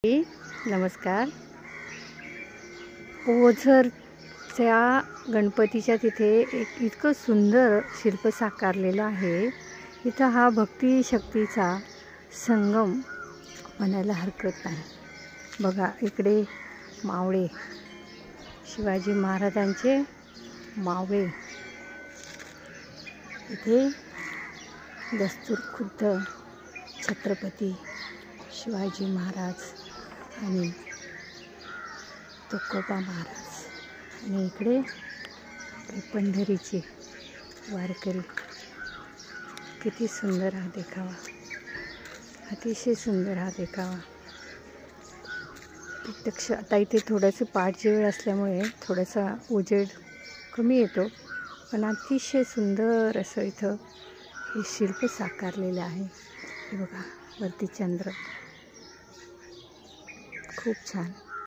नमस्कार. ओझरच्या गणपतीच्या तिथे एक इतकं सुंदर शिल्प साकारलेलं आहे. इथं हा भक्ती शक्तीचा संगम म्हणायला हरकत नाही. बघा, इकडे मावळे, शिवाजी महाराजांचे मावळे, इथे दस्तूर खुद्द छत्रपती शिवाजी महाराज आणि तुकोबा महाराज, आणि इकडे पंढरीचे वारकरी. किती सुंदर हा देखावा, अतिशय सुंदर हा देखावा. प्रत्यक्ष आता इथे थोडंसं पाठची वेळ असल्यामुळे थोडासा उजेड कमी येतो, पण अतिशय सुंदर असं इथं हे शिल्प साकारलेलं आहे. हे बघा, वरती चंद्र, खूप छान.